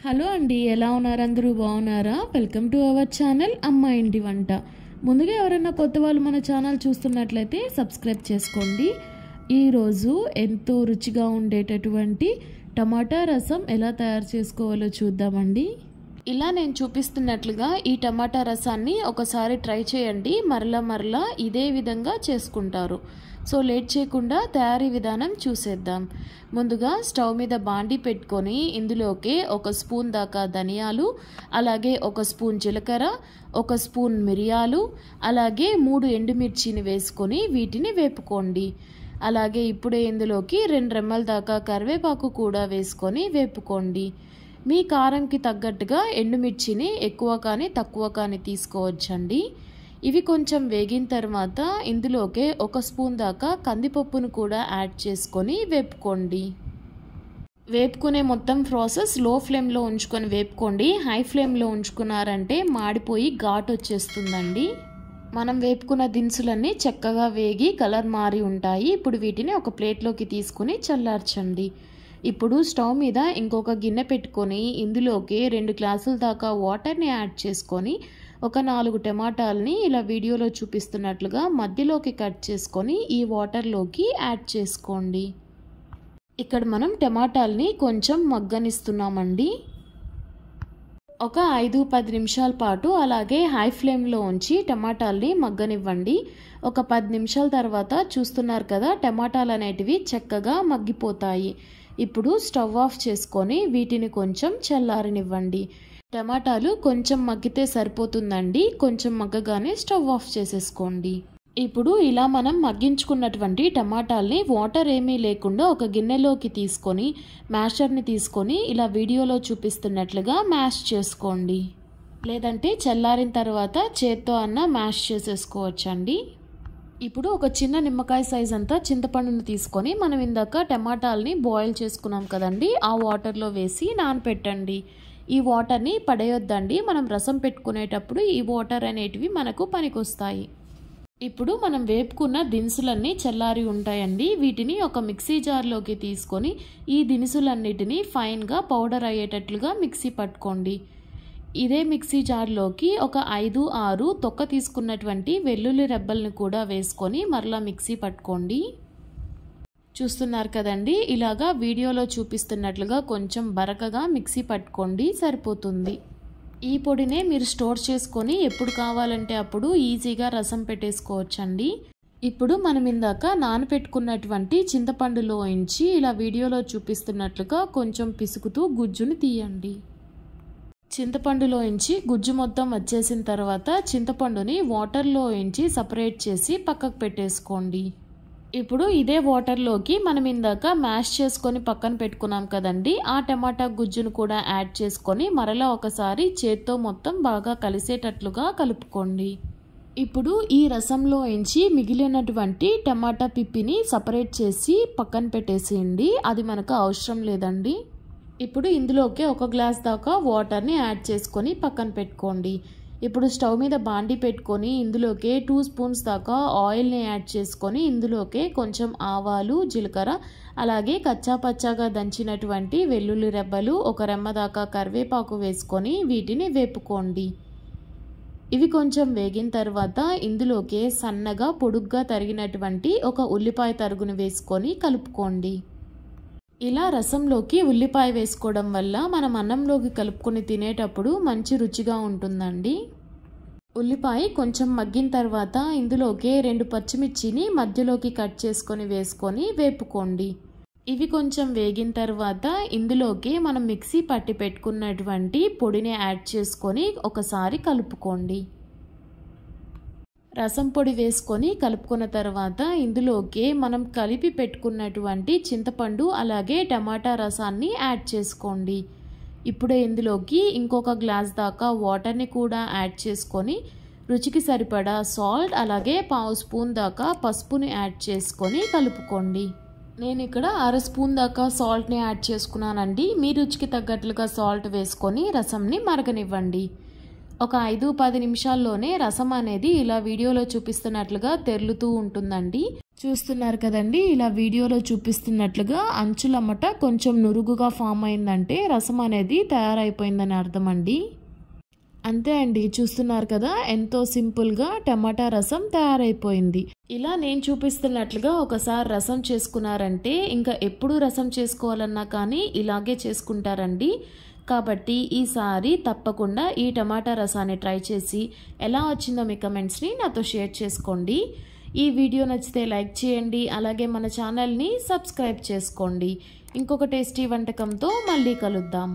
Hello అండి, ఎలా ఉన్నారు? అందరూ బాగున్నారా? వెల్కమ్ టు అవర్ ఛానల్ అమ్మ ఇంటి వంట. ముందుగా ఎవరైనా కొత్త వాళ్ళు మన ఛానల్ చూస్తున్నట్లయితే సబ్స్క్రైబ్ చేసుకోండి. ఈరోజు ఎంతో రుచిగా ఉండేటటువంటి టమాటా రసం ఎలా తయారు చేసుకోవాలో చూద్దామండి. ఇలా నేను చూపిస్తున్నట్లుగా ఈ టమాటా రసాన్ని ఒకసారి ట్రై చేయండి. మరలా ఇదే విధంగా చేసుకుంటారు. సో లేట్ చేయకుండా తయారీ విధానం చూసేద్దాం. ముందుగా స్టవ్ మీద బాండి పెట్టుకొని ఇందులోకి 1 స్పూన్ దాకా ధనియాలు, అలాగే 1 స్పూన్ జీలకర్ర, 1 స్పూన్ మిరియాలు, అలాగే 3 ఎండుమిర్చిని వేసుకొని వీటిని వేపుకోండి. అలాగే ఇప్పుడే ఇందులోకి 2 రెమ్మల దాకా కరివేపాకు కూడా వేసుకొని వేపుకోండి. మీ కారంకి తగ్గట్టుగా ఎండుమిర్చిని ఎక్కువ కానీ తక్కువ కానీ తీసుకోవచ్చండి. ఇవి కొంచెం వేగిన తర్వాత ఇందులోకి 1 స్పూన్ దాకా కందిపప్పును కూడా యాడ్ చేసుకొని వేపుకోండి. వేపుకునే మొత్తం ప్రాసెస్ లో ఫ్లేమ్లో ఉంచుకొని వేపుకోండి. హై ఫ్లేమ్లో ఉంచుకున్నారంటే మాడిపోయి ఘాటు వచ్చేస్తుందండి. మనం వేపుకున్న దినుసులన్నీ చక్కగా వేగి కలర్ మారి ఉంటాయి. ఇప్పుడు వీటిని ఒక ప్లేట్లోకి తీసుకుని చల్లార్చండి. ఇప్పుడు స్టవ్ మీద ఇంకొక గిన్నె పెట్టుకొని ఇందులోకి 2 గ్లాసుల దాకా వాటర్ని యాడ్ చేసుకొని ఒక 4 టమాటాలని ఇలా వీడియోలో చూపిస్తున్నట్లుగా మధ్యలోకి కట్ చేసుకొని ఈ వాటర్లోకి యాడ్ చేసుకోండి. ఇక్కడ మనం టమాటాలని కొంచెం మగ్గనిస్తున్నామండి. ఒక 5-10 నిమిషాల పాటు అలాగే హై ఫ్లేమ్లో ఉంచి టమాటాలని మగ్గనివ్వండి. ఒక 10 నిమిషాల తర్వాత చూస్తున్నారు కదా, టమాటాలు అనేటివి చక్కగా మగ్గిపోతాయి. ఇప్పుడు స్టవ్ ఆఫ్ చేసుకొని వీటిని కొంచెం చల్లారనివ్వండి. టమాటాలు కొంచెం మగ్గితే సరిపోతుందండి. కొంచెం మగ్గగానే స్టవ్ ఆఫ్ చేసేసుకోండి. ఇప్పుడు ఇలా మనం మగ్గించుకున్నటువంటి టమాటాల్ని వాటర్ ఏమీ లేకుండా ఒక గిన్నెలోకి తీసుకొని మ్యాషర్ని తీసుకొని ఇలా వీడియోలో చూపిస్తున్నట్లుగా మ్యాష్ చేసుకోండి. లేదంటే చల్లారిన తర్వాత చేత్తో అన్న మ్యాష్ చేసేసుకోవచ్చండి. ఇప్పుడు ఒక చిన్న నిమ్మకాయ సైజ్ అంతా చింతపండును తీసుకొని మనం ఇందాక టమాటాలని బాయిల్ చేసుకున్నాం కదండి, ఆ వాటర్లో వేసి నానపెట్టండి. ఈ వాటర్ని పడేయొద్దండి. మనం రసం పెట్టుకునేటప్పుడు ఈ వాటర్ అనేటివి మనకు పనికొస్తాయి. ఇప్పుడు మనం వేపుకున్న దినుసులన్నీ చల్లారి ఉంటాయండి. వీటిని ఒక మిక్సీ జార్లోకి తీసుకొని ఈ దినుసులన్నిటిని ఫైన్గా పౌడర్ అయ్యేటట్లుగా మిక్సీ పట్టుకోండి. ఇదే మిక్సీ జార్లోకి ఒక 5-6 తొక్క తీసుకున్నటువంటి వెల్లుల్లి రెబ్బల్ని కూడా వేసుకొని మరలా మిక్సీ పట్టుకోండి. చూస్తున్నారు కదండి, ఇలాగా వీడియోలో చూపిస్తున్నట్లుగా కొంచెం బరకగా మిక్సీ పట్టుకోండి, సరిపోతుంది. ఈ పొడినే మీరు స్టోర్ చేసుకొని ఎప్పుడు కావాలంటే అప్పుడు ఈజీగా రసం పెట్టేసుకోవచ్చండి. ఇప్పుడు మనం ఇందాక నానపెట్టుకున్నటువంటి చింతపండులోంచి ఇలా వీడియోలో చూపిస్తున్నట్లుగా కొంచెం పిసుకుతూ గుజ్జుని తీయండి. చింతపండులోంచి గుజ్జు మొత్తం వచ్చేసిన తర్వాత చింతపండుని వాటర్లో వేయించి సపరేట్ చేసి పక్కకు పెట్టేసుకోండి. ఇప్పుడు ఇదే వాటర్లోకి మనం ఇందాక మ్యాష్ చేసుకొని పక్కన పెట్టుకున్నాం కదండి, ఆ టమాటా గుజ్జును కూడా యాడ్ చేసుకొని మరలా ఒకసారి చేత్తో మొత్తం బాగా కలిసేటట్లుగా కలుపుకోండి. ఇప్పుడు ఈ రసంలో వేయించి మిగిలినటువంటి టమాటా పిప్పిని సపరేట్ చేసి పక్కన పెట్టేసేయండి. అది మనకు అవసరం లేదండి. ఇప్పుడు ఇందులోకి 1 గ్లాస్ దాకా వాటర్ని యాడ్ చేసుకొని పక్కన పెట్టుకోండి. ఇప్పుడు స్టవ్ మీద బాండి పెట్టుకొని ఇందులోకి 2 స్పూన్స్ దాకా ఆయిల్ని యాడ్ చేసుకొని ఇందులోకి కొంచెం ఆవాలు, జీలకర్ర, అలాగే కచ్చాపచ్చాగా దంచినటువంటి వెల్లుల్లి రెబ్బలు, 1 రెమ్మ దాకా కరివేపాకు వేసుకొని వీటిని వేపుకోండి. ఇవి కొంచెం వేగిన తర్వాత ఇందులోకి సన్నగా పొడుగ్గా తరిగినటువంటి 1 ఉల్లిపాయ తరుగును వేసుకొని కలుపుకోండి. ఇలా రసంలోకి ఉల్లిపాయ వేసుకోవడం వల్ల మనం అన్నంలోకి కలుపుకొని తినేటప్పుడు మంచి రుచిగా ఉంటుందండి. ఉల్లిపాయ కొంచెం మగ్గిన తర్వాత ఇందులోకి 2 పచ్చిమిర్చిని మధ్యలోకి కట్ చేసుకొని వేసుకొని వేపుకోండి. ఇవి కొంచెం వేగిన తర్వాత ఇందులోకి మనం మిక్సీ పట్టి పెట్టుకున్నటువంటి పొడిని యాడ్ చేసుకొని ఒకసారి కలుపుకోండి. రసం పొడి వేసుకొని కలుపుకున్న తర్వాత ఇందులోకి మనం కలిపి పెట్టుకున్నటువంటి చింతపండు అలాగే టమాటా రసాన్ని యాడ్ చేసుకోండి. ఇప్పుడే ఇందులోకి ఇంకొక గ్లాస్ దాకా వాటర్ని కూడా యాడ్ చేసుకొని రుచికి సరిపడా సాల్ట్ అలాగే 1/2 స్పూన్ దాకా పసుపుని యాడ్ చేసుకొని కలుపుకోండి. నేను ఇక్కడ 1/2 స్పూన్ దాకా సాల్ట్ని యాడ్ చేసుకున్నానండి. మీ రుచికి తగ్గట్లుగా సాల్ట్ వేసుకొని రసంని మరగనివ్వండి. ఒక 5-10 నిమిషాల్లోనే రసం అనేది ఇలా వీడియోలో చూపిస్తున్నట్లుగా తెరులుతూ ఉంటుందండి. చూస్తున్నారు కదండి, ఇలా వీడియోలో చూపిస్తున్నట్లుగా అంచులమ్మట కొంచెం నురుగుగా ఫామ్ అయిందంటే రసం అనేది తయారైపోయిందని అర్థం అండి. అంతే అండి, చూస్తున్నారు కదా ఎంతో సింపుల్గా టమాటా రసం తయారైపోయింది. ఇలా నేను చూపిస్తున్నట్లుగా ఒకసారి రసం చేసుకున్నారంటే ఇంకా ఎప్పుడు రసం చేసుకోవాలన్నా కానీ ఇలాగే చేసుకుంటారండి. కాబట్టి ఈసారి తప్పకుండా ఈ టమాటా రసాన్ని ట్రై చేసి ఎలా వచ్చిందో మీ కమెంట్స్ని నాతో షేర్ చేసుకోండి. ఈ వీడియో నచ్చితే లైక్ చేయండి, అలాగే మన ఛానల్ని సబ్స్క్రైబ్ చేసుకోండి. ఇంకొక టేస్టీ వంటకంతో మళ్ళీ కలుద్దాం.